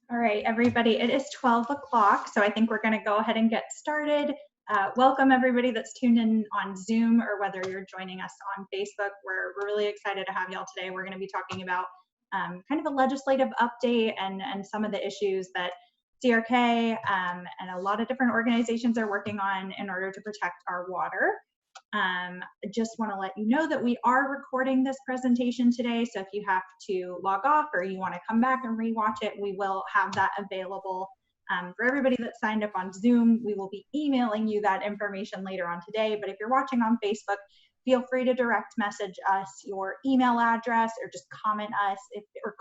All right, everybody, it is 12 o'clock, so I think we're going to go ahead and get started. Welcome everybody that's tuned in on Zoom or whether you're joining us on Facebook. We're really excited to have y'all today. We're going to be talking about kind of a legislative update and some of the issues that CRK and a lot of different organizations are working on in order to protect our water. I just want to let you know that we are recording this presentation today, so if you have to log off or you want to come back and rewatch it, we will have that available. For everybody that signed up on Zoom, we will be emailing you that information later on today, but if you're watching on Facebook, feel free to direct message us your email address or just comment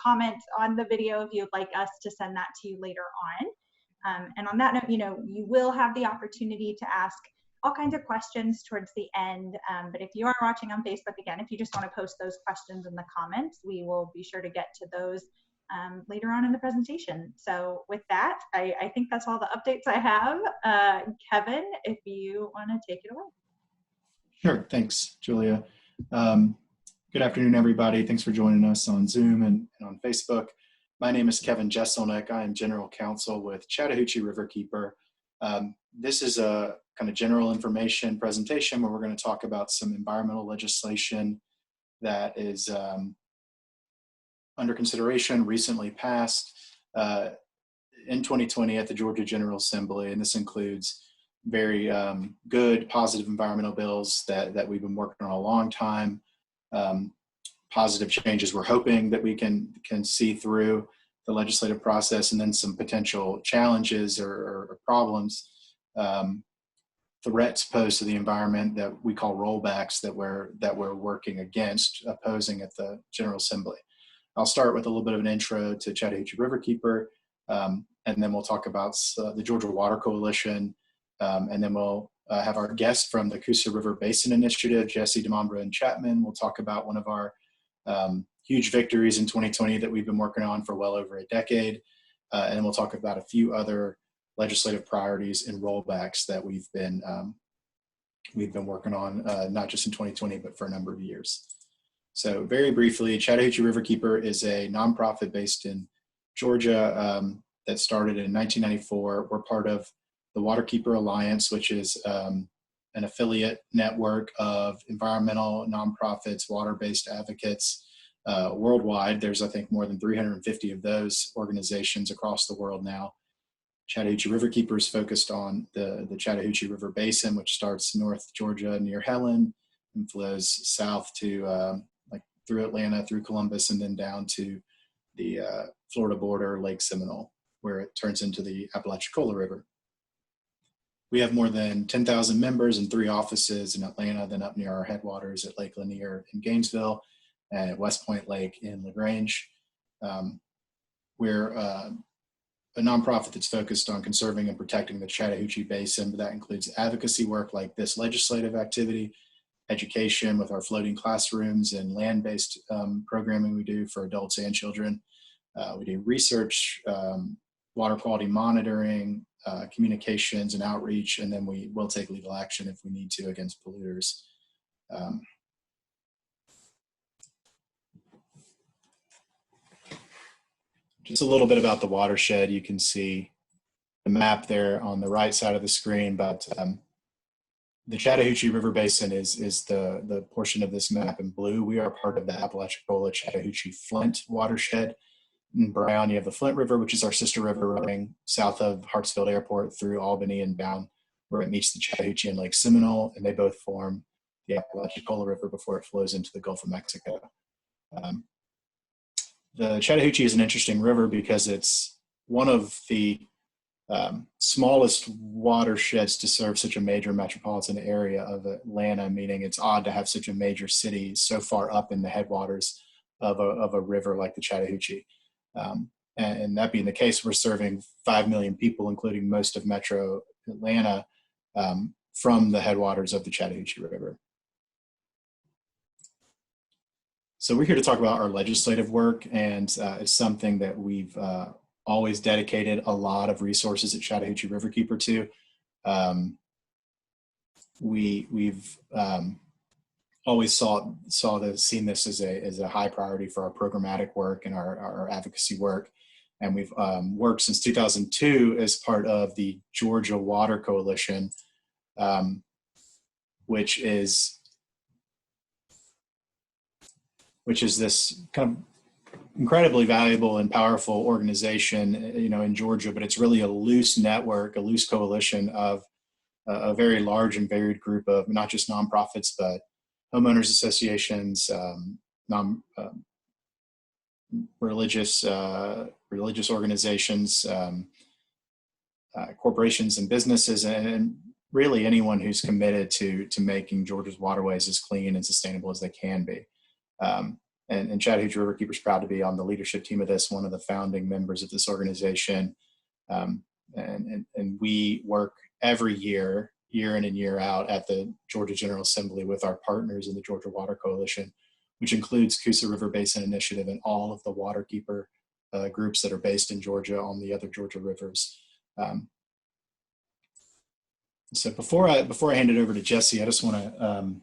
comment on the video if you'd like us to send that to you later on. And on that note, you will have the opportunity to ask all kinds of questions towards the end, but if you are watching on Facebook, again, if you just want to post those questions in the comments, we will be sure to get to those later on in the presentation. So with that, I think that's all the updates I have. Kevin, if you want to take it away. Sure, thanks, Julia. Good afternoon, everybody. Thanks for joining us on Zoom and on Facebook. My name is Kevin Jesselnick. I am General Counsel with Chattahoochee Riverkeeper. This is a kind of general information presentation where we're going to talk about some environmental legislation that is under consideration, recently passed in 2020 at the Georgia General Assembly, and this includes very good, positive environmental bills that we've been working on a long time, positive changes we're hoping that we can see through the legislative process, and then some potential challenges or problems, threats posed to the environment that we call rollbacks that we're working against, opposing at the General Assembly. I'll start with a little bit of an intro to Chattahoochee Riverkeeper, and then we'll talk about the Georgia Water Coalition, and then we'll have our guest from the Coosa River Basin Initiative, Jesse DeMambra and Chapman. We'll talk about one of our huge victories in 2020 that we've been working on for well over a decade, and then we'll talk about a few other legislative priorities and rollbacks that we've been working on, not just in 2020, but for a number of years. So very briefly, Chattahoochee Riverkeeper is a nonprofit based in Georgia that started in 1994. We're part of the Waterkeeper Alliance, which is an affiliate network of environmental nonprofits, water-based advocates worldwide. There's, I think, more than 350 of those organizations across the world now. Chattahoochee Riverkeeper is focused on the Chattahoochee River Basin, which starts North Georgia near Helen and flows south to through Atlanta, through Columbus, and then down to the Florida border, Lake Seminole, where it turns into the Apalachicola River. We have more than 10,000 members and 3 offices in Atlanta, then up near our headwaters at Lake Lanier in Gainesville and at West Point Lake in LaGrange. We're a nonprofit that's focused on conserving and protecting the Chattahoochee Basin, but that includes advocacy work like this legislative activity, education with our floating classrooms and land-based programming we do for adults and children. We do research, water quality monitoring, communications and outreach, and then we will take legal action if we need to against polluters. Just a little bit about the watershed. You can see the map there on the right side of the screen, but the Chattahoochee River Basin is the portion of this map in blue. We are part of the Apalachicola Chattahoochee Flint watershed. In brown, you have the Flint River, which is our sister river running south of Hartsfield Airport through Albany and down where it meets the Chattahoochee and Lake Seminole, and they both form the Apalachicola River before it flows into the Gulf of Mexico. The Chattahoochee is an interesting river because it's one of the smallest watersheds to serve such a major metropolitan area of Atlanta, meaning it's odd to have such a major city so far up in the headwaters of a river like the Chattahoochee. And that being the case, we're serving 5 million people, including most of metro Atlanta, from the headwaters of the Chattahoochee River. So we're here to talk about our legislative work, and it's something that we've always dedicated a lot of resources at Chattahoochee Riverkeeper to. We've always seen this as a high priority for our programmatic work and our advocacy work. And we've worked since 2002 as part of the Georgia Water Coalition, which is this kind of incredibly valuable and powerful organization, in Georgia, but it's really a loose network, a loose coalition of a very large and varied group of not just nonprofits, but homeowners associations, religious organizations, corporations and businesses, and really anyone who's committed to making Georgia's waterways as clean and sustainable as they can be. And Chattahoochee Riverkeeper is proud to be on the leadership team of this, one of the founding members of this organization. And we work every year in and year out at the Georgia General Assembly with our partners in the Georgia Water Coalition, which includes Coosa River Basin Initiative and all of the waterkeeper groups that are based in Georgia on the other Georgia rivers. So before I hand it over to Jesse, I just want to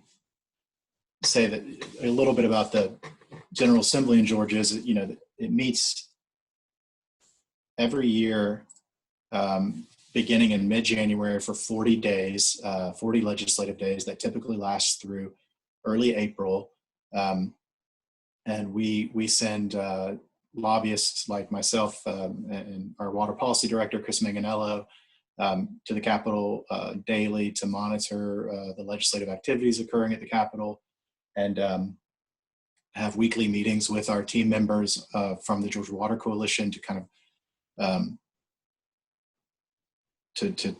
say that a little bit about the General Assembly in Georgia is that, it meets every year beginning in mid-January for 40 days, 40 legislative days that typically last through early April. And we send lobbyists like myself and our water policy director, Chris Manganello, to the Capitol daily to monitor the legislative activities occurring at the Capitol, and have weekly meetings with our team members from the Georgia Water Coalition to kind of to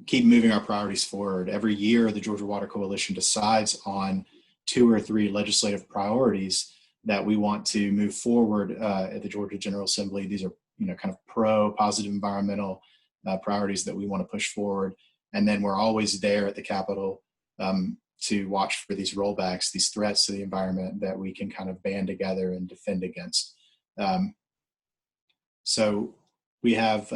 keep moving our priorities forward. Every year, the Georgia Water Coalition decides on 2 or 3 legislative priorities that we want to move forward at the Georgia General Assembly. These are, kind of positive environmental priorities that we want to push forward. And then we're always there at the Capitol to watch for these rollbacks, these threats to the environment that we can kind of band together and defend against. So we have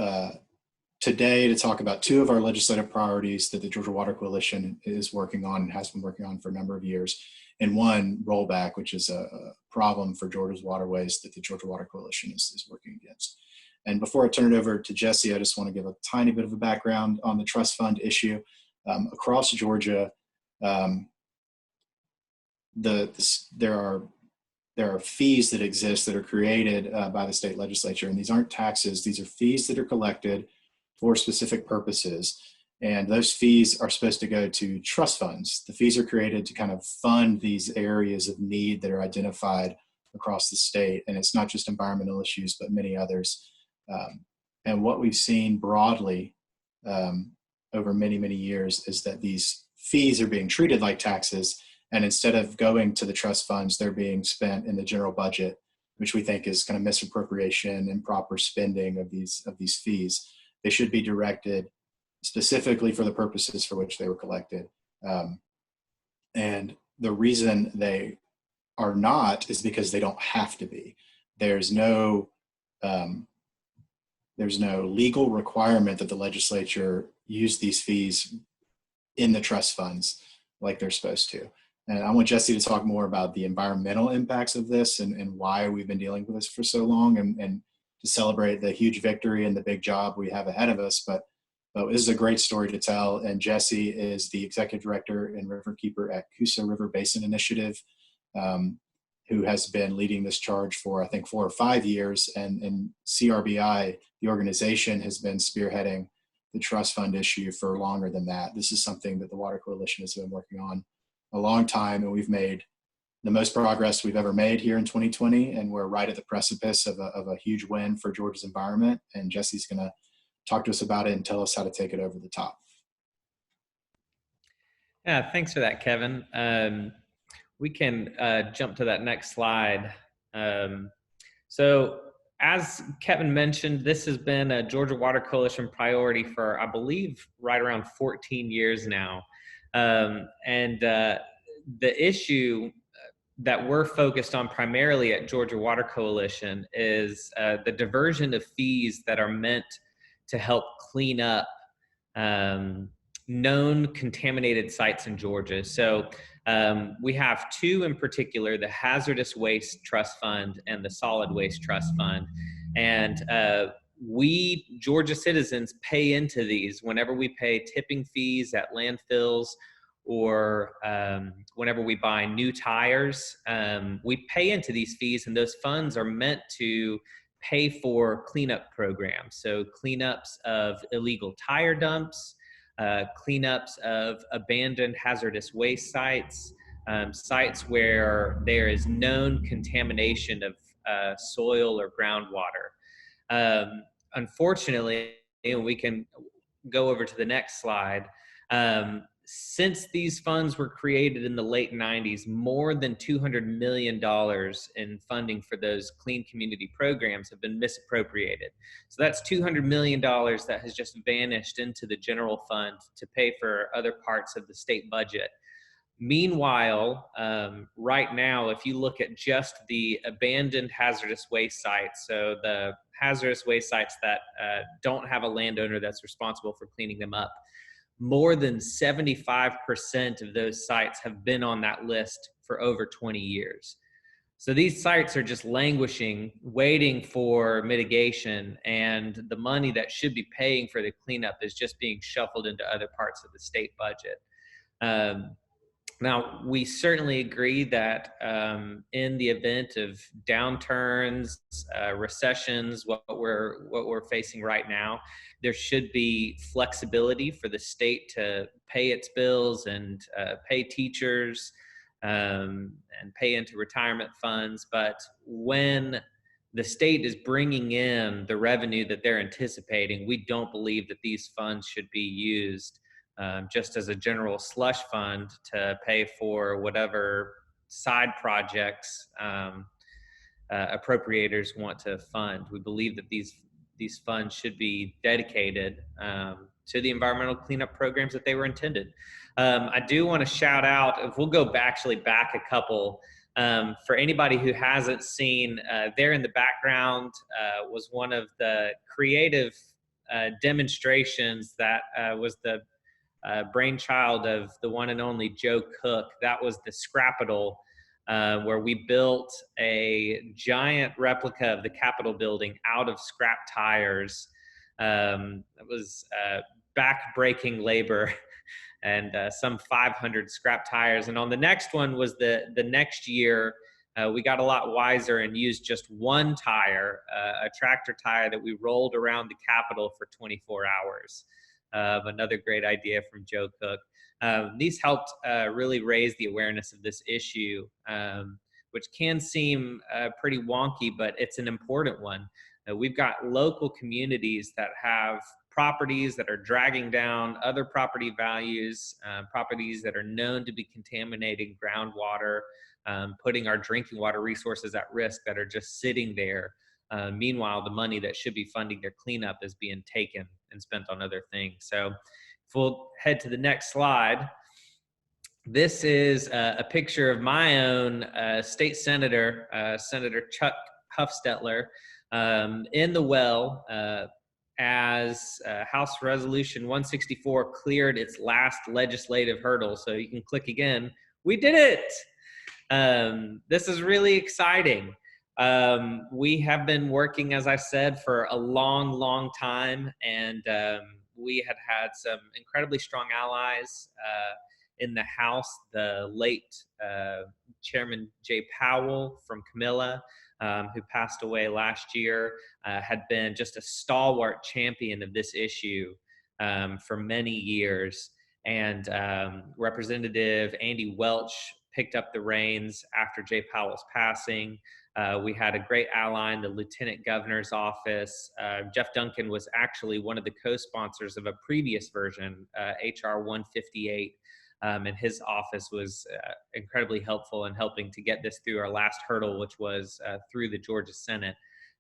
today to talk about 2 of our legislative priorities that the Georgia Water Coalition is working on and has been working on for a number of years, and one, rollback, which is a problem for Georgia's waterways that the Georgia Water Coalition is working against. And before I turn it over to Jesse, I just want to give a tiny bit of a background on the trust fund issue. Across Georgia, there are fees that exist that are created by the state legislature, and these aren't taxes. These are fees that are collected for specific purposes, and those fees are supposed to go to trust funds. The fees are created to kind of fund these areas of need that are identified across the state, and it's not just environmental issues, but many others. And what we've seen broadly over many, many years is that these fees are being treated like taxes, and instead of going to the trust funds, they're being spent in the general budget, which we think is kind of misappropriation, improper spending of these fees. They should be directed specifically for the purposes for which they were collected. And the reason they are not is because they don't have to be. There's no legal requirement that the legislature use these fees in the trust funds like they're supposed to. And I want Jesse to talk more about the environmental impacts of this and why we've been dealing with this for so long, and to celebrate the huge victory and the big job we have ahead of us. But this is a great story to tell. And Jesse is the executive director and riverkeeper at Coosa River Basin Initiative, who has been leading this charge for, I think, 4 or 5 years. And CRBI, the organization, has been spearheading the trust fund issue for longer than that. This is something that the Water Coalition has been working on a long time, and we've made the most progress we've ever made here in 2020, and we're right at the precipice of a huge win for Georgia's environment. And Jesse's going to talk to us about it and tell us how to take it over the top. Yeah, thanks for that, Kevin. We can jump to that next slide. So as Kevin mentioned, this has been a Georgia Water Coalition priority for, I believe, right around 14 years now. And the issue that we're focused on primarily at Georgia Water Coalition is the diversion of fees that are meant to help clean up known contaminated sites in Georgia. So we have 2 in particular, the Hazardous Waste Trust Fund and the Solid Waste Trust Fund. And we, Georgia citizens, pay into these whenever we pay tipping fees at landfills, or whenever we buy new tires. We pay into these fees, and those funds are meant to pay for cleanup programs. So cleanups of illegal tire dumps, cleanups of abandoned hazardous waste sites, sites where there is known contamination of soil or groundwater. Unfortunately, we can go over to the next slide. Since these funds were created in the late 90s, more than $200 million in funding for those clean community programs have been misappropriated. So that's $200 million that has just vanished into the general fund to pay for other parts of the state budget. Meanwhile, right now, if you look at just the abandoned hazardous waste sites, so the hazardous waste sites that don't have a landowner that's responsible for cleaning them up, more than 75% of those sites have been on that list for over 20 years. So these sites are just languishing, waiting for mitigation, and the money that should be paying for the cleanup is just being shuffled into other parts of the state budget. Now, we certainly agree that in the event of downturns, recessions, what we're facing right now, there should be flexibility for the state to pay its bills and pay teachers and pay into retirement funds. But when the state is bringing in the revenue that they're anticipating, we don't believe that these funds should be used just as a general slush fund to pay for whatever side projects appropriators want to fund. We believe that these funds should be dedicated to the environmental cleanup programs that they were intended. I do want to shout out, if we'll go back a couple, for anybody who hasn't seen, there in the background was one of the creative demonstrations that was the brainchild of the one and only Joe Cook. That was the Scrapitol, where we built a giant replica of the Capitol building out of scrap tires. It was back-breaking labor and some 500 scrap tires. And on the next one was the next year, we got a lot wiser and used just one tire, a tractor tire that we rolled around the Capitol for 24 hours. Another great idea from Joe Cook. These helped really raise the awareness of this issue, which can seem pretty wonky, but it's an important one. We've got local communities that have properties that are dragging down other property values, properties that are known to be contaminating groundwater, putting our drinking water resources at risk, that are just sitting there. Meanwhile, the money that should be funding their cleanup is being taken and spent on other things. So if we'll head to the next slide, this is a picture of my own state senator, Senator Chuck Huffstetler, in the well as House Resolution 164 cleared its last legislative hurdle. So you can click again. We did it! This is really exciting. We have been working, as I said, for a long time, and we had some incredibly strong allies in the House. The late Chairman Jay Powell from Camilla, who passed away last year, had been just a stalwart champion of this issue for many years. And Representative Andy Welch picked up the reins after Jay Powell's passing. We had a great ally in the Lieutenant Governor's office. Jeff Duncan was actually one of the co-sponsors of a previous version, HR 158, and his office was incredibly helpful in helping to get this through our last hurdle, which was through the Georgia Senate.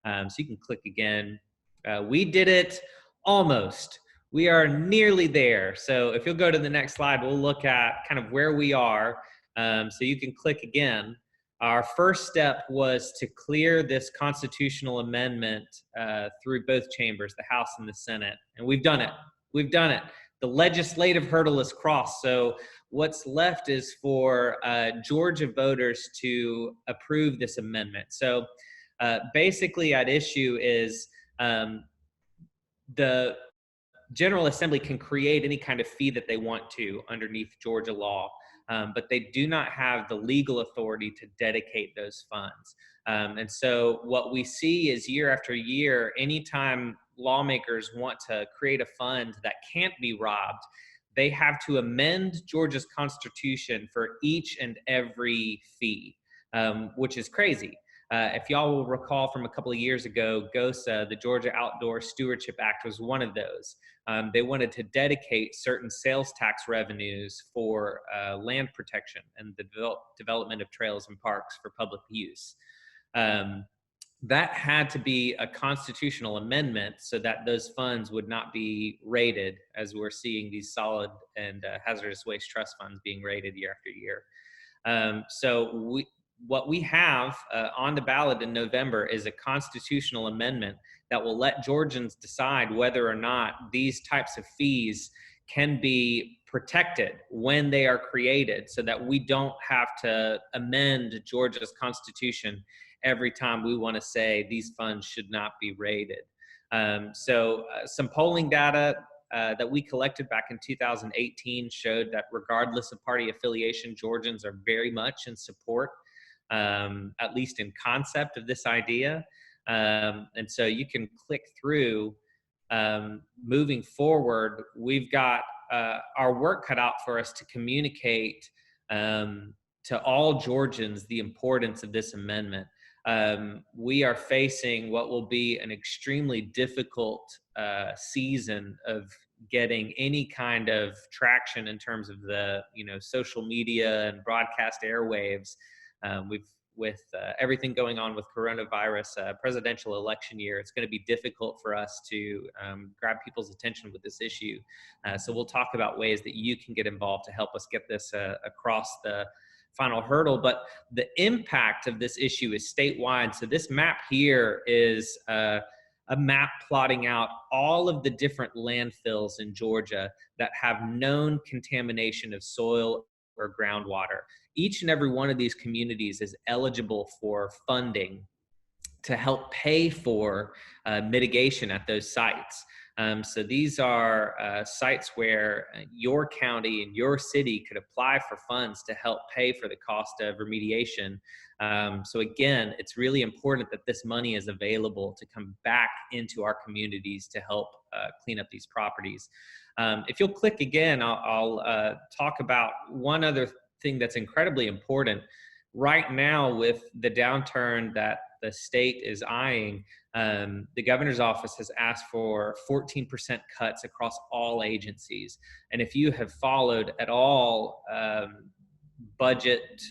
So you can click again. We did it almost. We are nearly there. So if you'll go to the next slide, we'll look at kind of where we are. So you can click again. Our first step was to clear this constitutional amendment through both chambers, the House and the Senate. And we've done it. We've done it. The legislative hurdle is crossed. So what's left is for Georgia voters to approve this amendment. So Basically at issue is the General Assembly can create any kind of fee that they want to underneath Georgia law, but they do not have the legal authority to dedicate those funds. And so what we see is year after year, anytime lawmakers want to create a fund that can't be robbed, they have to amend Georgia's constitution for each and every fee, which is crazy. If y'all will recall from a couple of years ago, GOSA, the Georgia Outdoor Stewardship Act, was one of those. They wanted to dedicate certain sales tax revenues for land protection and the development of trails and parks for public use. That had to be a constitutional amendment so that those funds would not be raided, as we're seeing these solid and hazardous waste trust funds being raided year after year. What we have on the ballot in November is a constitutional amendment that will let Georgians decide whether or not these types of fees can be protected when they are created, so that we don't have to amend Georgia's constitution every time we want to say these funds should not be raided. Some polling data that we collected back in 2018 showed that regardless of party affiliation, Georgians are very much in support, at least in concept, of this idea. And so you can click through. Moving forward, we've got our work cut out for us to communicate to all Georgians the importance of this amendment. We are facing what will be an extremely difficult season of getting any kind of traction in terms of the social media and broadcast airwaves. With everything going on with coronavirus, presidential election year, it's going to be difficult for us to grab people's attention with this issue. So we'll talk about ways that you can get involved to help us get this across the final hurdle. But the impact of this issue is statewide. So this map here is a map plotting out all of the different landfills in Georgia that have known contamination of soil or groundwater. Each and every one of these communities is eligible for funding to help pay for mitigation at those sites. So these are sites where your county and your city could apply for funds to help pay for the cost of remediation. So again, it's really important that this money is available to come back into our communities to help clean up these properties. If you'll click again, I'll talk about one other thing that's incredibly important. Right now, with the downturn that the state is eyeing, the governor's office has asked for 14% cuts across all agencies. And if you have followed at all budget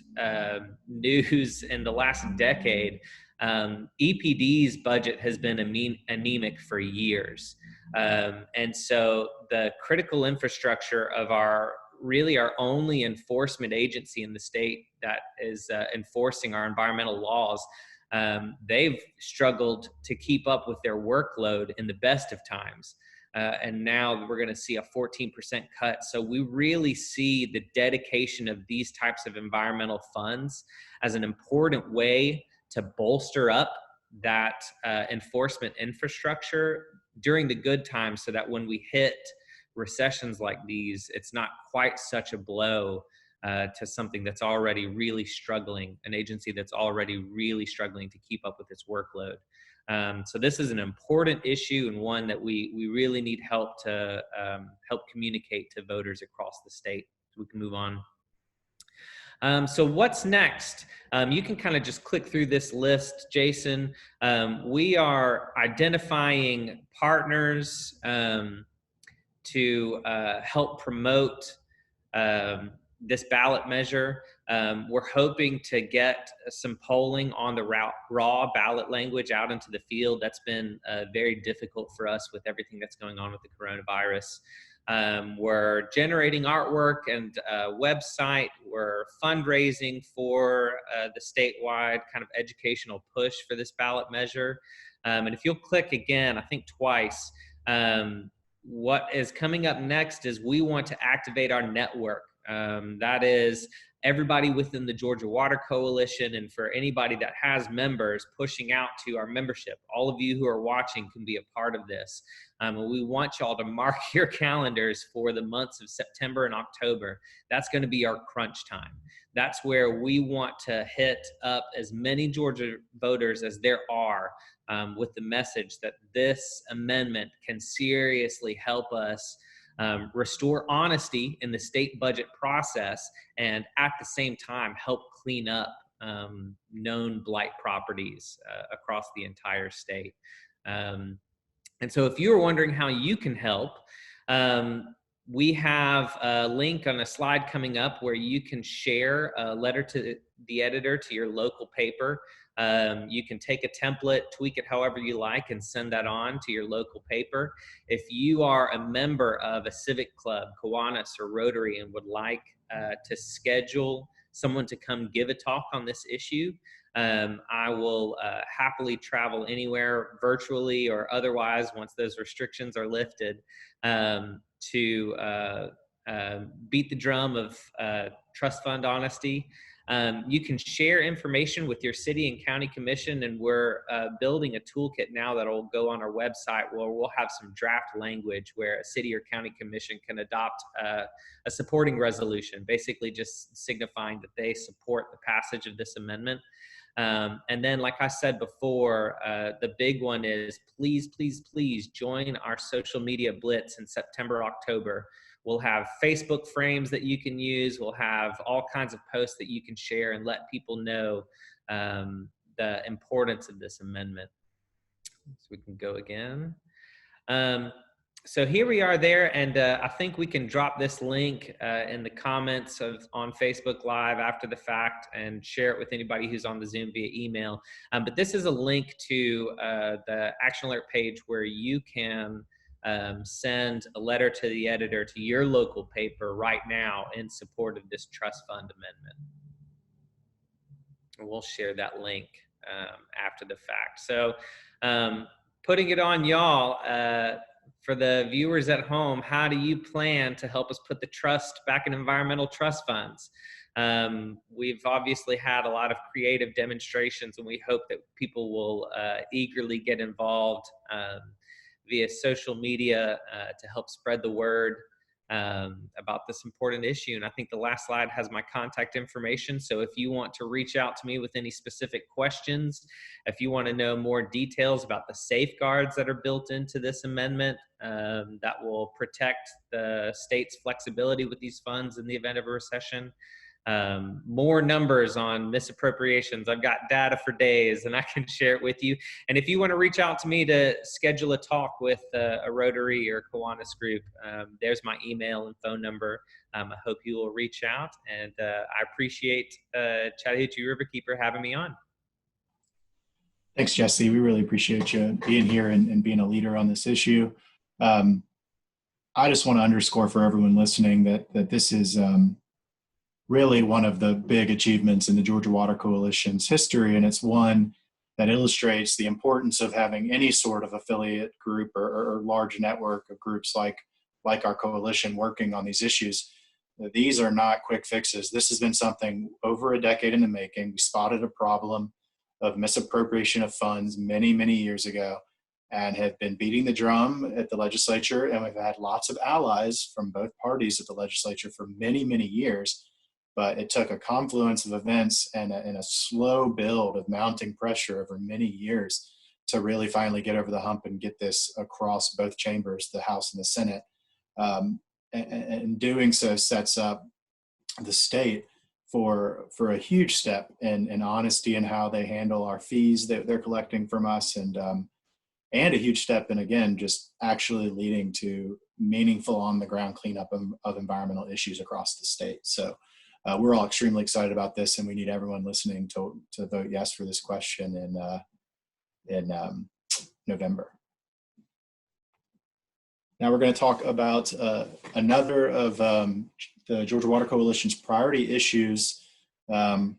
news in the last decade, EPD's budget has been anemic for years. And so the critical infrastructure of our only enforcement agency in the state that is enforcing our environmental laws, they've struggled to keep up with their workload in the best of times. And now we're going to see a 14% cut. So we really see the dedication of these types of environmental funds as an important way to bolster up that enforcement infrastructure during the good times, so that when we hit recessions like these, it's not quite such a blow to something that's already really struggling, an agency that's already really struggling to keep up with its workload. So this is an important issue, and one that we really need help to help communicate to voters across the state. So we can move on. So what's next? You can kind of just click through this list, Jason. We are identifying partners to help promote this ballot measure. We're hoping to get some polling on the raw ballot language out into the field. That's been very difficult for us with everything that's going on with the coronavirus. We're generating artwork and a website. We're fundraising for the statewide kind of educational push for this ballot measure. And if you'll click again, I think twice, what is coming up next is we want to activate our network. That is everybody within the Georgia Water Coalition, and for anybody that has members, pushing out to our membership. All of you who are watching can be a part of this. And we want y'all to mark your calendars for the months of September and October. That's going to be our crunch time. That's where we want to hit up as many Georgia voters as there are, with the message that this amendment can seriously help us restore honesty in the state budget process, and at the same time help clean up known blight properties across the entire state. And so if you're wondering how you can help, we have a link on a slide coming up where you can share a letter to the editor to your local paper. You can take a template, tweak it however you like, and send that on to your local paper. If you are a member of a civic club, Kiwanis, or Rotary, and would like to schedule someone to come give a talk on this issue, I will happily travel anywhere, virtually or otherwise, once those restrictions are lifted, to beat the drum of trust fund honesty. You can share information with your city and county commission, and we're building a toolkit now that will go on our website where we'll have some draft language where a city or county commission can adopt a supporting resolution, basically just signifying that they support the passage of this amendment. And then, like I said before, the big one is please, please, please join our social media blitz in September, October. We'll have Facebook frames that you can use. We'll have all kinds of posts that you can share and let people know the importance of this amendment. So we can go again. So here we are there, and I think we can drop this link in the comments on Facebook Live after the fact and share it with anybody who's on the Zoom via email. But this is a link to the Action Alert page where you can send a letter to the editor to your local paper right now in support of this trust fund amendment. And we'll share that link after the fact. So putting it on y'all, for the viewers at home, how do you plan to help us put the trust back in environmental trust funds? We've obviously had a lot of creative demonstrations, and we hope that people will eagerly get involved via social media to help spread the word about this important issue. And I think the last slide has my contact information. So if you want to reach out to me with any specific questions, if you want to know more details about the safeguards that are built into this amendment that will protect the state's flexibility with these funds in the event of a recession, more numbers on misappropriations. I've got data for days and I can share it with you. And if you want to reach out to me to schedule a talk with a Rotary or Kiwanis group, there's my email and phone number. I hope you will reach out, and I appreciate Chattahoochee Riverkeeper having me on. Thanks, Jesse. We really appreciate you being here and being a leader on this issue. I just want to underscore for everyone listening that this is really one of the big achievements in the Georgia Water Coalition's history, and it's one that illustrates the importance of having any sort of affiliate group or large network of groups like our coalition working on these issues. These are not quick fixes. This has been something over a decade in the making. We spotted a problem of misappropriation of funds many, many years ago and have been beating the drum at the legislature, and we've had lots of allies from both parties at the legislature for many, many years. But it took a confluence of events and a slow build of mounting pressure over many years to really finally get over the hump and get this across both chambers, the House and the Senate. And doing so sets up the state for a huge step in honesty in how they handle our fees that they're collecting from us, and a huge step in, again, just actually leading to meaningful on-the-ground cleanup of environmental issues across the state. So we're all extremely excited about this, and we need everyone listening to vote yes for this question in November. Now we're going to talk about another of the Georgia Water Coalition's priority issues that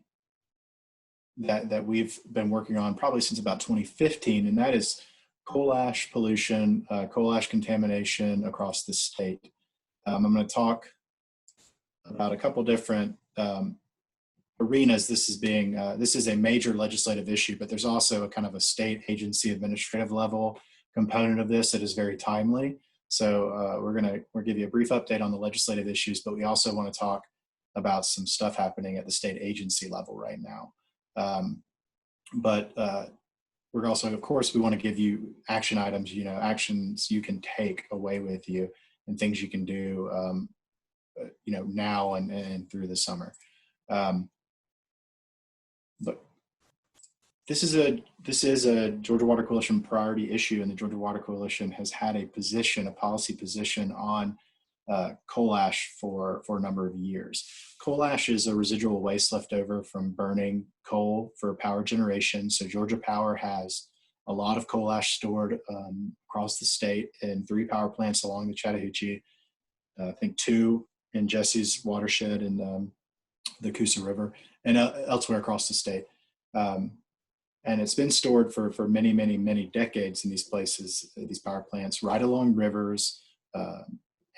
we've been working on probably since about 2015, and that is coal ash pollution, coal ash contamination across the state. I'm going to talk about a couple different arenas this is a major legislative issue, but there's also a kind of a state agency administrative level component of this that is very timely. So we'll give you a brief update on the legislative issues, but we also want to talk about some stuff happening at the state agency level right now. We're also, of course, we want to give you action items, actions you can take away with you and things you can do, now and through the summer. But this is a Georgia Water Coalition priority issue, and the Georgia Water Coalition has had a policy position on coal ash for a number of years. Coal ash is a residual waste left over from burning coal for power generation. So Georgia Power has a lot of coal ash stored across the state in 3 power plants along the Chattahoochee. I think 2 in Jesse's watershed in the Coosa River, and elsewhere across the state. And it's been stored for many, many, many decades in these places, these power plants, right along rivers,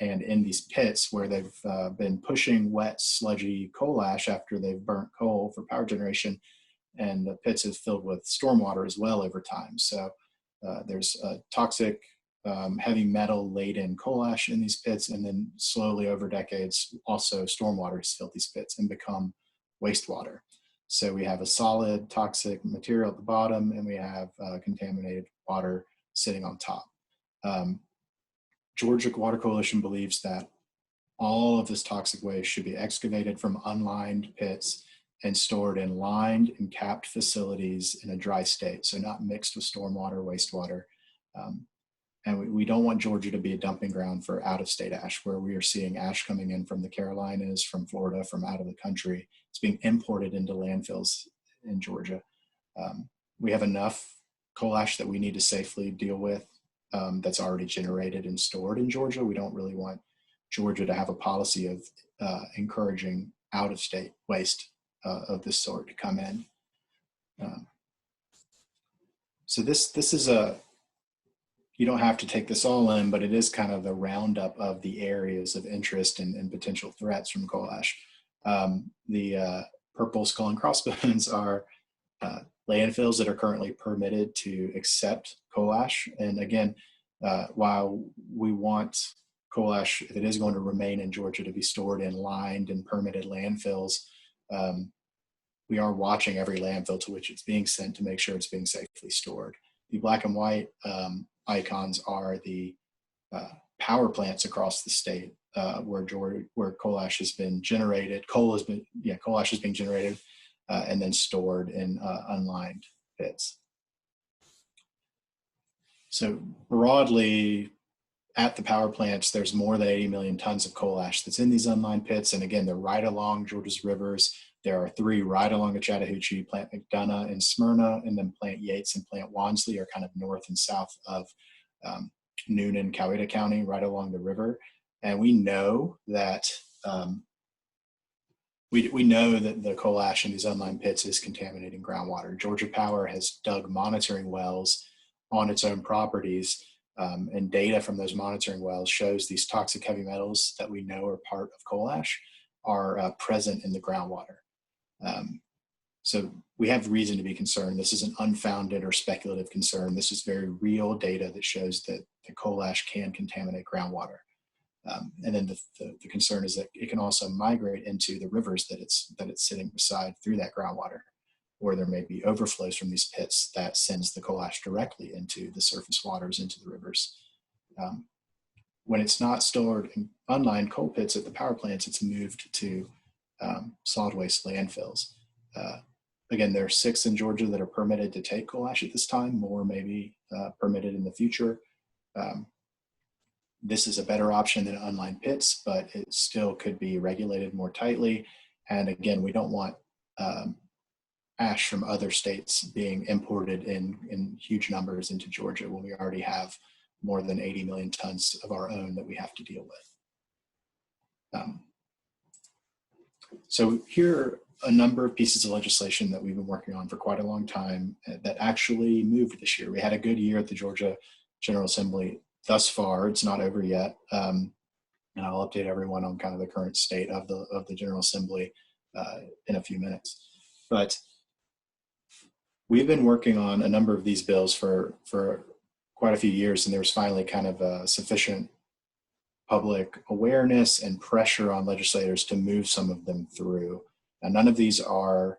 and in these pits where they've been pushing wet, sludgy coal ash after they've burnt coal for power generation. And the pits have filled with stormwater as well over time. So there's toxic, heavy metal laden coal ash in these pits, and then slowly over decades, also stormwater has filled these pits and become wastewater. So we have a solid toxic material at the bottom, and we have contaminated water sitting on top. Georgia Water Coalition believes that all of this toxic waste should be excavated from unlined pits and stored in lined and capped facilities in a dry state, so not mixed with stormwater, wastewater. And we don't want Georgia to be a dumping ground for out-of-state ash, where we are seeing ash coming in from the Carolinas, from Florida, from out of the country. It's being imported into landfills in Georgia. We have enough coal ash that we need to safely deal with that's already generated and stored in Georgia. We don't really want Georgia to have a policy of encouraging out-of-state waste of this sort to come in. So this is you don't have to take this all in, but it is kind of the roundup of the areas of interest and potential threats from coal ash. The purple skull and crossbones are landfills that are currently permitted to accept coal ash. And again, while we want coal ash, if it is going to remain in Georgia, to be stored in lined and permitted landfills, we are watching every landfill to which it's being sent to make sure it's being safely stored. The black and white icons are the power plants across the state where coal ash has been generated. Coal ash is being generated and then stored in unlined pits. So broadly, at the power plants, there's more than 80 million tons of coal ash that's in these unlined pits. And again, they're right along Georgia's rivers. There are 3 right along the Chattahoochee, Plant McDonough and Smyrna, and then Plant Yates and Plant Wansley are kind of north and south of Noonan, Coweta County, right along the river. And we know that we know that the coal ash in these unlined pits is contaminating groundwater. Georgia Power has dug monitoring wells on its own properties, and data from those monitoring wells shows these toxic heavy metals that we know are part of coal ash are present in the groundwater. So we have reason to be concerned. This is an unfounded or speculative concern. This is very real data that shows that the coal ash can contaminate groundwater. And then the concern is that it can also migrate into the rivers that it's sitting beside through that groundwater, or there may be overflows from these pits that sends the coal ash directly into the surface waters, into the rivers. When it's not stored in unlined coal pits at the power plants, it's moved to solid waste landfills. Again, there are 6 in Georgia that are permitted to take coal ash at this time. More may be permitted in the future. This is a better option than unlined pits, but it still could be regulated more tightly. And again, we don't want ash from other states being imported in huge numbers into Georgia when we already have more than 80 million tons of our own that we have to deal with. So here are a number of pieces of legislation that we've been working on for quite a long time that actually moved this year. We had a good year at the Georgia General Assembly thus far. It's not over yet. And I'll update everyone on kind of the current state of the General Assembly in a few minutes. But we've been working on a number of these bills for quite a few years, and there was finally kind of a sufficient public awareness and pressure on legislators to move some of them through. Now, none of these are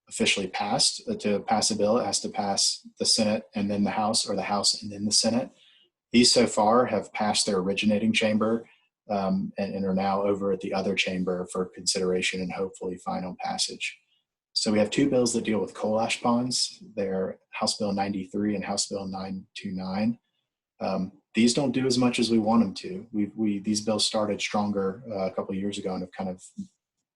officially passed. To pass a bill, it has to pass the Senate and then the House, or the House and then the Senate. These so far have passed their originating chamber and are now over at the other chamber for consideration and hopefully final passage. So we have two bills that deal with coal ash ponds. They're House Bill 93 and House Bill 929. These don't do as much as we want them to. These bills started stronger a couple of years ago and have kind of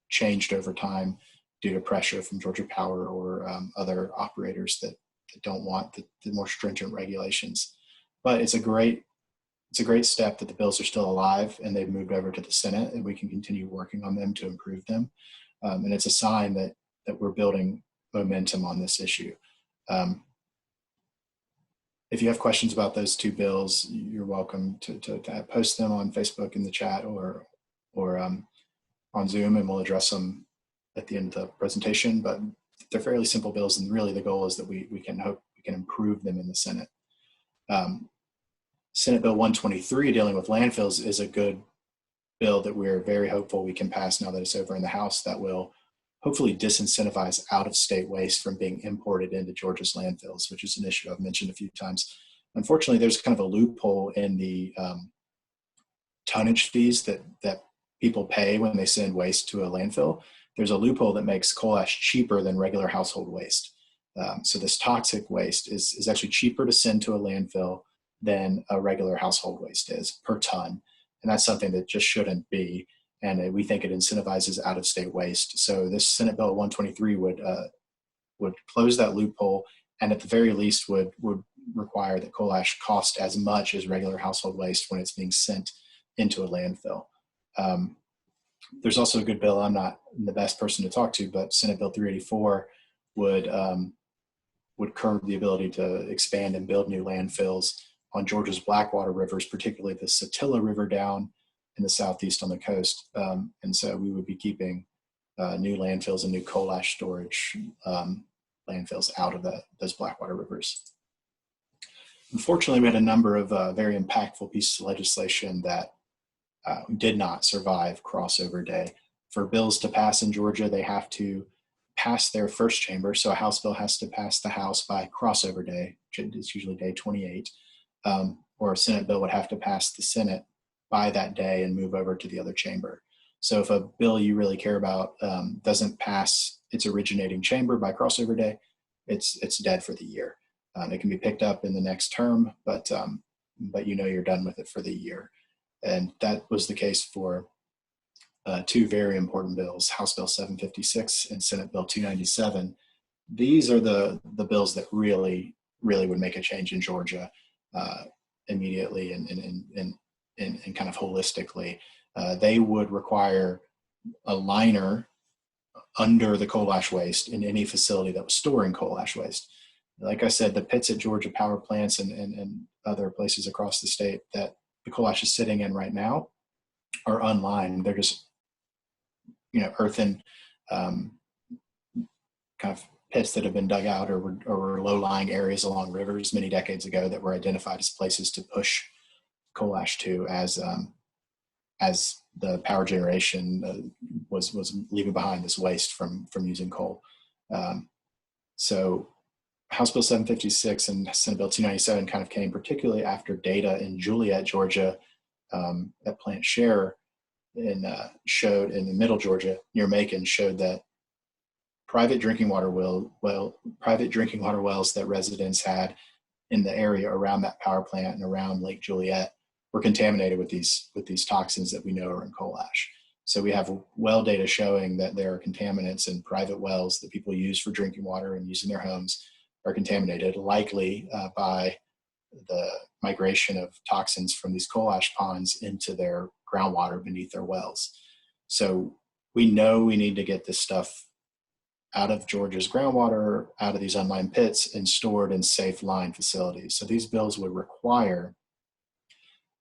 changed over time due to pressure from Georgia Power or other operators that don't want the more stringent regulations. But it's a great step that the bills are still alive and they've moved over to the Senate, and we can continue working on them to improve them. And it's a sign that we're building momentum on this issue. If you have questions about those two bills, you're welcome to post them on Facebook in the chat or on Zoom, and we'll address them at the end of the presentation. But they're fairly simple bills, and really the goal is that we can improve them in the Senate. Senate Bill 123, dealing with landfills, is a good bill that we're very hopeful we can pass now that it's over in the House, that will hopefully disincentivize out-of-state waste from being imported into Georgia's landfills, which is an issue I've mentioned a few times. Unfortunately, there's kind of a loophole in the tonnage fees that people pay when they send waste to a landfill. There's a loophole that makes coal ash cheaper than regular household waste. So this toxic waste is actually cheaper to send to a landfill than a regular household waste is per ton. And that's something that just shouldn't be. And we think it incentivizes out-of-state waste. So this Senate Bill 123 would close that loophole, and at the very least would require that coal ash cost as much as regular household waste when it's being sent into a landfill. There's also a good bill. I'm not the best person to talk to, but Senate Bill 384 would curb the ability to expand and build new landfills on Georgia's Blackwater rivers, particularly the Satilla River down in the southeast on the coast. And so we would be keeping new landfills and new coal ash storage landfills out of those Blackwater rivers. Unfortunately, we had a number of very impactful pieces of legislation that did not survive crossover day. For bills to pass in Georgia, they have to pass their first chamber. So a House bill has to pass the House by crossover day. It's usually day 28. Or a Senate bill would have to pass the Senate by that day and move over to the other chamber. So if a bill you really care about doesn't pass its originating chamber by crossover day, it's dead for the year. It can be picked up in the next term, but you're done with it for the year. And that was the case for two very important bills, House Bill 756 and Senate Bill 297. These are the bills that really would make a change in Georgia immediately and kind of holistically. They would require a liner under the coal ash waste in any facility that was storing coal ash waste. Like I said, the pits at Georgia power plants and other places across the state that the coal ash is sitting in right now are unlined. They're just, earthen kind of pits that have been dug out or low-lying areas along rivers many decades ago that were identified as places to push coal ash to as the power generation was leaving behind this waste from using coal. So House Bill 756 and Senate Bill 297 kind of came particularly after data in Juliet, Georgia, at Plant Share showed in the middle Georgia near Macon, showed that private drinking water wells that residents had in the area around that power plant and around Lake Juliet were contaminated with these toxins that we know are in coal ash. So we have well data showing that there are contaminants in private wells that people use for drinking water and use in their homes are contaminated, likely by the migration of toxins from these coal ash ponds into their groundwater beneath their wells. So we know we need to get this stuff out of Georgia's groundwater, out of these unlined pits, and stored in safe lined facilities. So these bills would require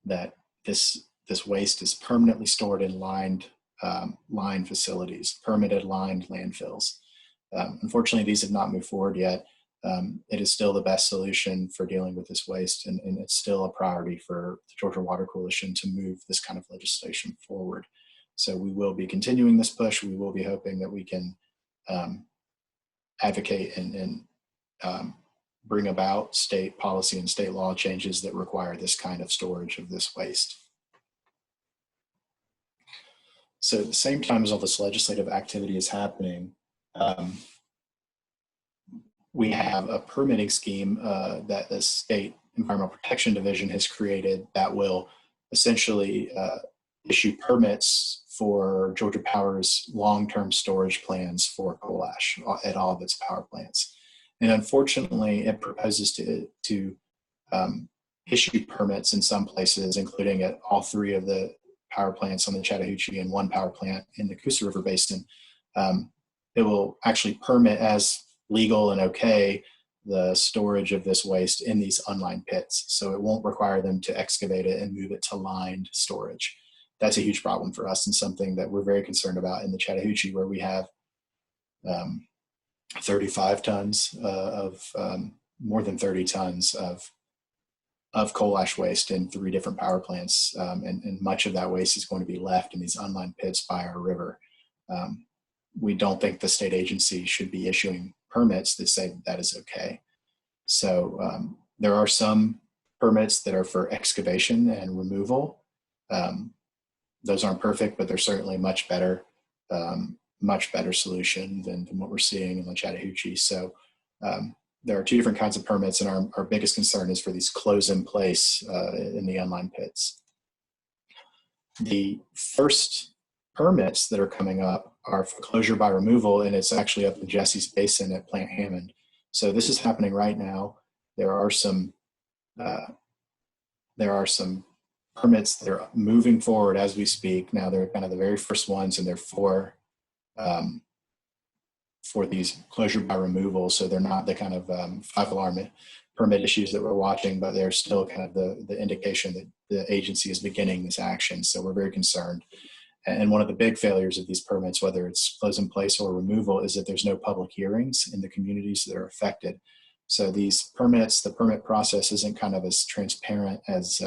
that this waste is permanently stored in lined line facilities, permitted lined landfills. Unfortunately, these have not moved forward yet. It is still the best solution for dealing with this waste, and it's still a priority for the Georgia Water Coalition to move this kind of legislation forward. So we will be continuing this push. We will be hoping that we can advocate and bring about state policy and state law changes that require this kind of storage of this waste. So at the same time as all this legislative activity is happening, we have a permitting scheme that the State Environmental Protection Division has created that will essentially issue permits for Georgia Power's long-term storage plans for coal ash at all of its power plants. And unfortunately, it proposes to issue permits in some places, including at all 3 of the power plants on the Chattahoochee and 1 power plant in the Coosa River Basin. It will actually permit as legal and okay the storage of this waste in these unlined pits. So it won't require them to excavate it and move it to lined storage. That's a huge problem for us and something that we're very concerned about in the Chattahoochee, where we have 35 tons of more than 30 tons of coal ash waste in 3 different power plants. And much of that waste is going to be left in these unlined pits by our river. We don't think the state agency should be issuing permits that say that is okay. So there are some permits that are for excavation and removal. Those aren't perfect, but they're certainly much better solution than what we're seeing in the Chattahoochee. So there are 2 different kinds of permits, and our biggest concern is for these close in place in the unlined pits. The first permits that are coming up are for closure by removal, and it's actually up in Jesse's Basin at Plant Hammond. So this is happening right now. There are some permits that are moving forward as we speak. Now they're kind of the very first ones, and they're for these closure by removal. So they're not the kind of 5-alarm permit issues that we're watching, but they're still kind of the indication that the agency is beginning this action. So we're very concerned. And one of the big failures of these permits, whether it's close in place or removal, is that there's no public hearings in the communities that are affected. So these permits, the permit process isn't kind of as transparent as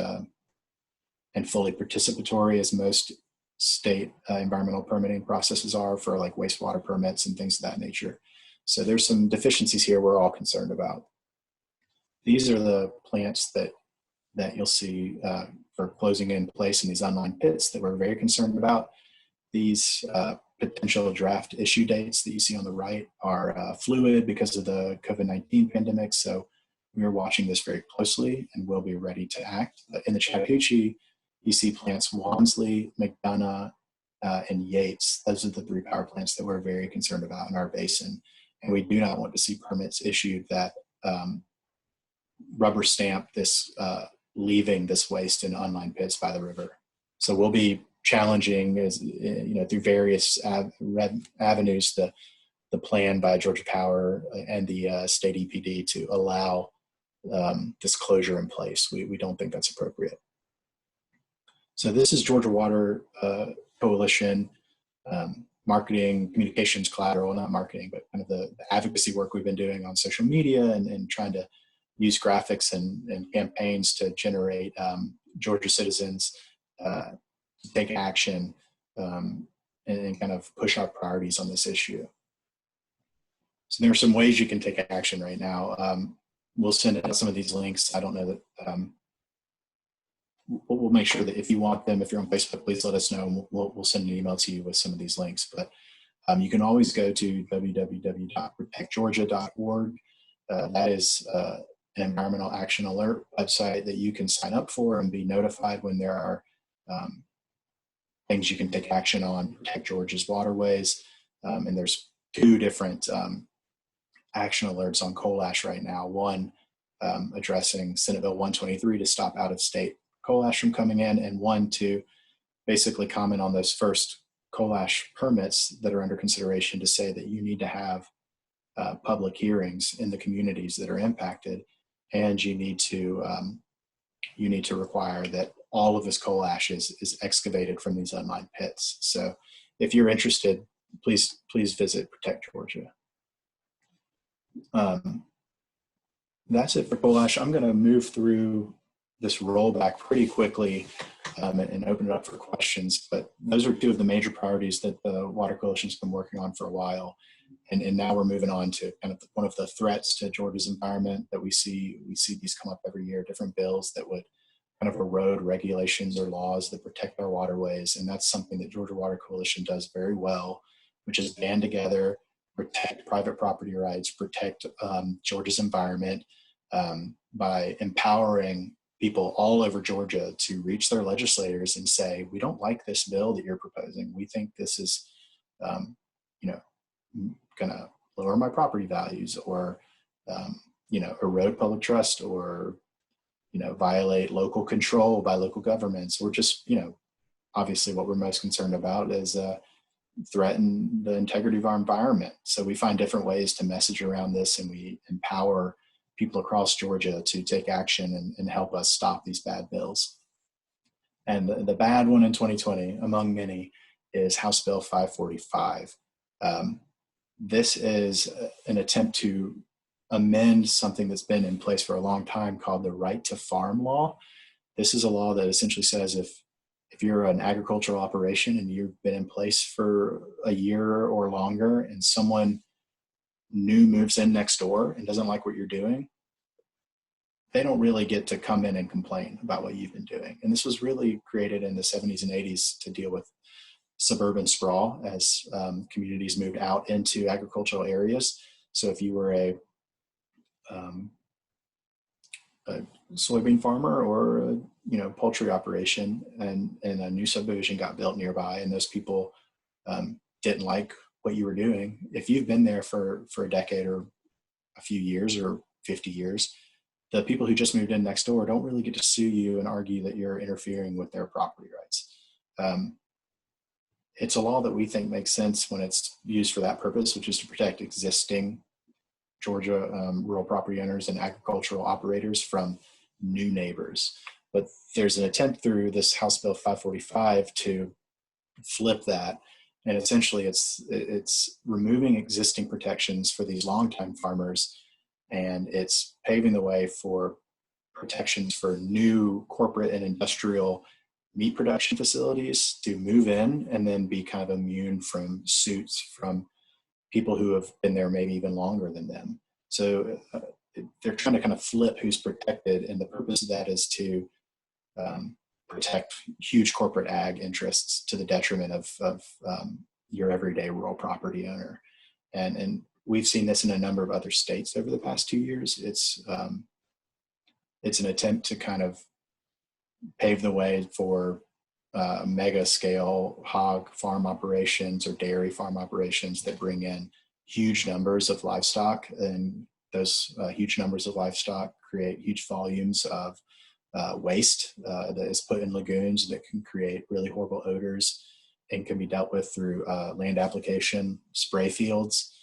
and fully participatory as most state environmental permitting processes are for like wastewater permits and things of that nature. So there's some deficiencies here we're all concerned about. These are the plants that you'll see for closing in place in these unlined pits that we're very concerned about. These potential draft issue dates that you see on the right are fluid because of the COVID-19 pandemic. So we are watching this very closely and we'll be ready to act. But in the Chattahoochee, you see plants Wansley, McDonough, and Yates. Those are the 3 power plants that we're very concerned about in our basin. And we do not want to see permits issued that rubber stamp this leaving this waste in unlined pits by the river. So we'll be challenging, as through various avenues, the plan by Georgia Power and the state EPD to allow this closure in place. We don't think that's appropriate. So this is Georgia Water Coalition marketing, communications collateral, not marketing, but kind of the advocacy work we've been doing on social media and trying to use graphics and campaigns to generate Georgia citizens to take action and kind of push our priorities on this issue. So there are some ways you can take action right now. We'll send out some of these links. I don't know that we'll make sure that if you want them, if you're on Facebook, please let us know, and we'll send an email to you with some of these links. But you can always go to www.protectgeorgia.org. That is an environmental action alert website that you can sign up for and be notified when there are things you can take action on. Protect Georgia's waterways, and there's 2 different action alerts on coal ash right now. One addressing Senate Bill 123 to stop out-of-state coal ash from coming in, and one to basically comment on those first coal ash permits that are under consideration to say that you need to have public hearings in the communities that are impacted, and you need to require that all of this coal ash is excavated from these unlined pits. So if you're interested, please visit Protect Georgia. That's it for coal ash. I'm going to move through this rollback pretty quickly and open it up for questions. But those are two of the major priorities that the Water Coalition's been working on for a while. And now we're moving on to kind of one of the threats to Georgia's environment that we see. We see these come up every year, different bills that would kind of erode regulations or laws that protect our waterways. And that's something that Georgia Water Coalition does very well, which is band together, protect private property rights, protect Georgia's environment by empowering people all over Georgia to reach their legislators and say, we don't like this bill that you're proposing. We think this is, going to lower my property values, or, erode public trust, or, violate local control by local governments, or just, obviously what we're most concerned about is threaten the integrity of our environment. So we find different ways to message around this, and we empower people across Georgia to take action and help us stop these bad bills. And the bad one in 2020, among many, is House Bill 545. This is an attempt to amend something that's been in place for a long time called the Right to Farm Law. This is a law that essentially says if you're an agricultural operation and you've been in place for a year or longer, and someone new moves in next door and doesn't like what you're doing, they don't really get to come in and complain about what you've been doing. And this was really created in the 70s and 80s to deal with suburban sprawl as communities moved out into agricultural areas. So if you were a soybean farmer or a poultry operation, and a new subdivision got built nearby, and those people didn't like what you were doing, if you've been there for a decade or a few years or 50 years, the people who just moved in next door don't really get to sue you and argue that you're interfering with their property rights. It's a law that we think makes sense when it's used for that purpose, which is to protect existing Georgia rural property owners and agricultural operators from new neighbors. But there's an attempt through this House Bill 545 to flip that. And essentially it's removing existing protections for these longtime farmers, and it's paving the way for protections for new corporate and industrial meat production facilities to move in and then be kind of immune from suits from people who have been there maybe even longer than them. So they're trying to kind of flip who's protected, and the purpose of that is to protect huge corporate ag interests to the detriment of your everyday rural property owner. And we've seen this in a number of other states over the past 2 years. It's an attempt to kind of pave the way for mega scale hog farm operations or dairy farm operations that bring in huge numbers of livestock, and those huge numbers of livestock create huge volumes of waste that is put in lagoons that can create really horrible odors and can be dealt with through land application, spray fields.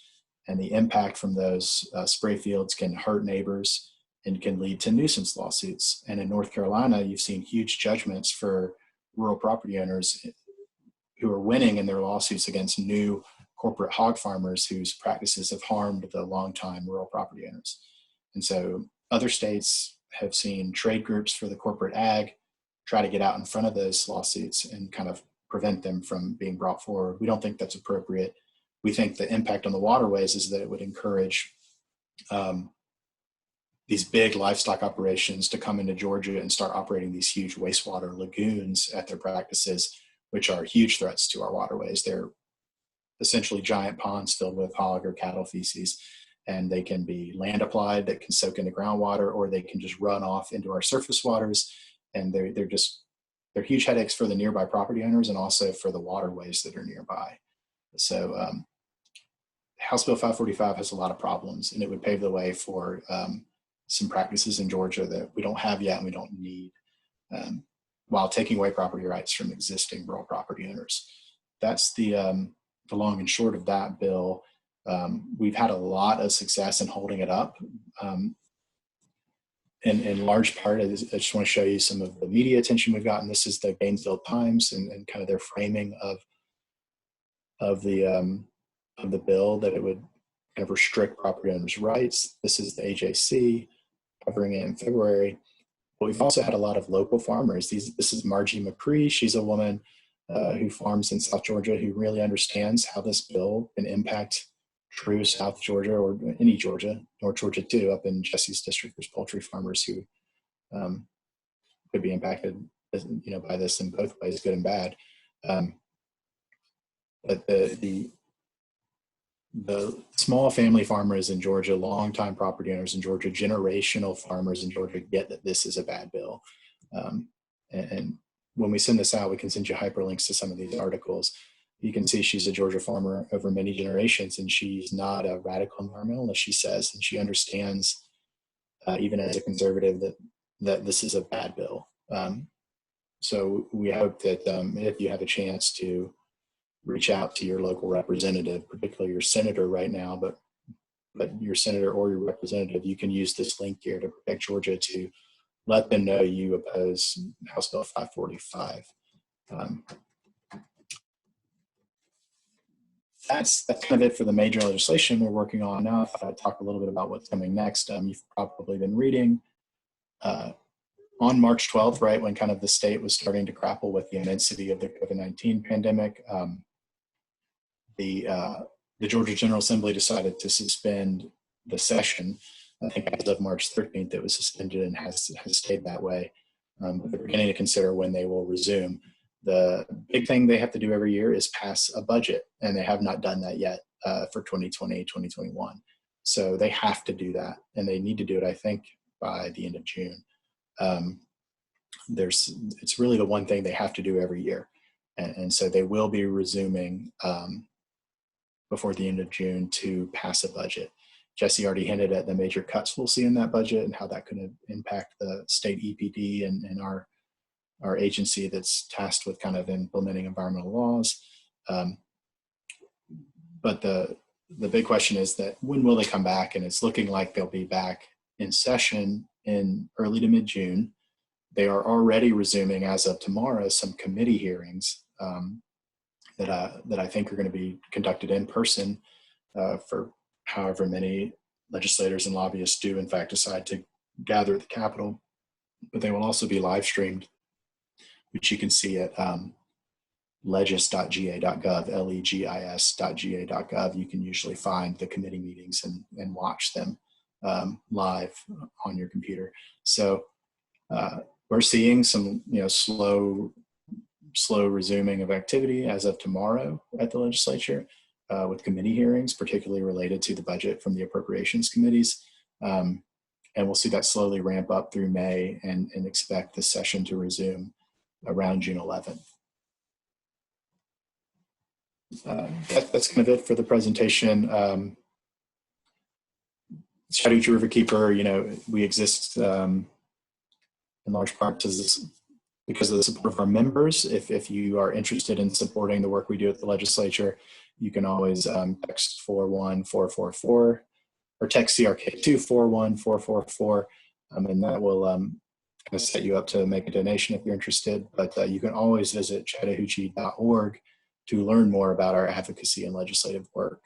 And the impact from those spray fields can hurt neighbors and can lead to nuisance lawsuits. And in North Carolina, you've seen huge judgments for rural property owners who are winning in their lawsuits against new corporate hog farmers whose practices have harmed the longtime rural property owners. And so other states have seen trade groups for the corporate ag try to get out in front of those lawsuits and kind of prevent them from being brought forward. We don't think that's appropriate. We think the impact on the waterways is that it would encourage these big livestock operations to come into Georgia and start operating these huge wastewater lagoons at their practices, which are huge threats to our waterways. They're essentially giant ponds filled with hog or cattle feces, and they can be land applied that can soak into groundwater, or they can just run off into our surface waters. And they're huge headaches for the nearby property owners and also for the waterways that are nearby. So House Bill 545 has a lot of problems, and it would pave the way for some practices in Georgia that we don't have yet and we don't need, while taking away property rights from existing rural property owners. That's the long and short of that bill. We've had a lot of success in holding it up. In large part, I just want to show you some of the media attention we've gotten. This is the Gainesville Times and kind of their framing of of the bill, that it would kind of restrict property owners' rights. This is the AJC covering it in February. But we've also had a lot of local farmers. This is Margie McCree. She's a woman who farms in South Georgia, who really understands how this bill can impact true South Georgia, or any Georgia, North Georgia too. Up in Jesse's district, there's poultry farmers who could be impacted, by this in both ways, good and bad. But the small family farmers in Georgia, longtime property owners in Georgia, generational farmers in Georgia get that this is a bad bill. And when we send this out, we can send you hyperlinks to some of these articles. You can see she's a Georgia farmer over many generations, and she's not a radical environmentalist, she says, and she understands, even as a conservative, that this is a bad bill. So we hope that if you have a chance to reach out to your local representative, particularly your senator right now, but your senator or your representative, you can use this link here to Protect Georgia to let them know you oppose House Bill 545. That's kind of it for the major legislation we're working on now. If I talk a little bit about what's coming next, you've probably been reading on March 12th, right, when kind of the state was starting to grapple with the immensity of the COVID-19 pandemic, the Georgia General Assembly decided to suspend the session. I think as of March 13th, it was suspended and has stayed that way. But they're beginning to consider when they will resume. The big thing they have to do every year is pass a budget, and they have not done that yet for 2020, 2021. So they have to do that, and they need to do it, I think, by the end of June. It's really the one thing they have to do every year. And so they will be resuming before the end of June to pass a budget. Jesse already hinted at the major cuts we'll see in that budget and how that could impact the state EPD and our agency that's tasked with kind of implementing environmental laws. But the big question is that when will they come back? And it's looking like they'll be back in session in early to mid-June. They are already resuming, as of tomorrow, some committee hearings that I think are going to be conducted in person for however many legislators and lobbyists do in fact decide to gather at the Capitol. But they will also be live streamed, which you can see at legis.ga.gov, legis.ga.gov. You can usually find the committee meetings and watch them live on your computer. So we're seeing some slow resuming of activity as of tomorrow at the legislature with committee hearings, particularly related to the budget from the appropriations committees. And we'll see that slowly ramp up through May and expect the session to resume around June 11th. That's kind of it for the presentation. Chattahoochee River Keeper, we exist in large part because of the support of our members. If you are interested in supporting the work we do at the legislature, you can always text 41444 or text CRK2 41444, and that will kind of set you up to make a donation if you're interested. But you can always visit chattahoochee.org to learn more about our advocacy and legislative work.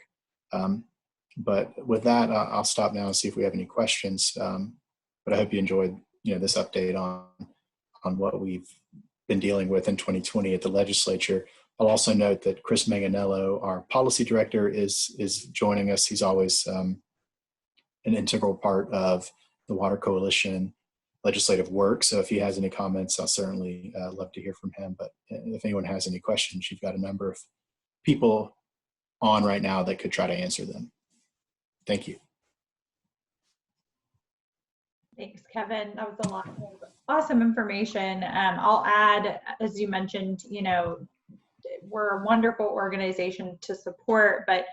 But with that, I'll stop now and see if we have any questions. But I hope you enjoyed this update on what we've been dealing with in 2020 at the legislature. I'll also note that Chris Manganello, our policy director, is joining us. He's always an integral part of the Water Coalition legislative work. So if he has any comments, I'll certainly love to hear from him. But if anyone has any questions, you've got a number of people on right now that could try to answer them. Thank you. Thanks, Kevin. That was a lot of awesome information. I'll add, as you mentioned, we're a wonderful organization to support, but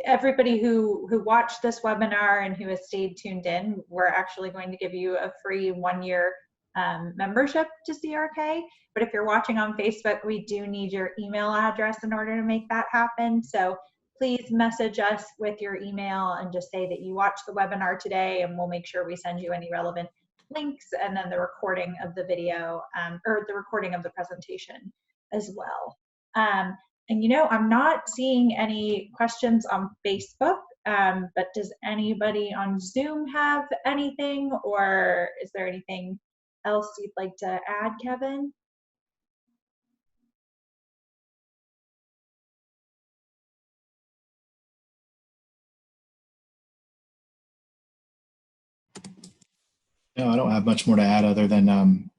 everybody who watched this webinar and who has stayed tuned in, we're actually going to give you a free 1-year membership to CRK. But if you're watching on Facebook, we do need your email address in order to make that happen. So please message us with your email and just say that you watched the webinar today, and we'll make sure we send you any relevant links and then the recording of the video or the recording of the presentation as well. And I'm not seeing any questions on Facebook, but does anybody on Zoom have anything, or is there anything else you'd like to add, Kevin? No, I don't have much more to add other than,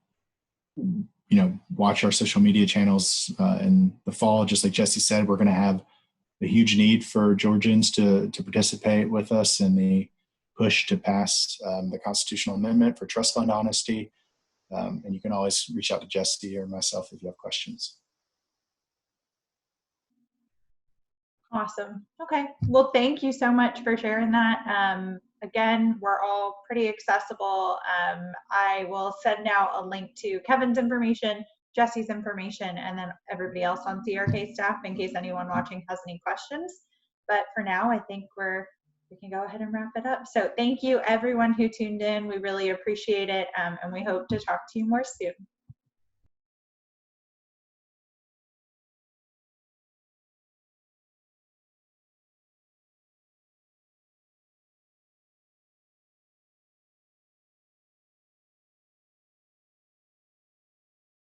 watch our social media channels in the fall. Just like Jesse said, we're going to have a huge need for Georgians to participate with us in the push to pass the constitutional amendment for trust fund honesty. And you can always reach out to Jesse or myself if you have questions. Awesome. Okay. Well, thank you so much for sharing that. Again, we're all pretty accessible. I will send out a link to Kevin's information, Jesse's information, and then everybody else on CRK staff in case anyone watching has any questions. But for now, I think we can go ahead and wrap it up. So thank you everyone who tuned in. We really appreciate it. And we hope to talk to you more soon.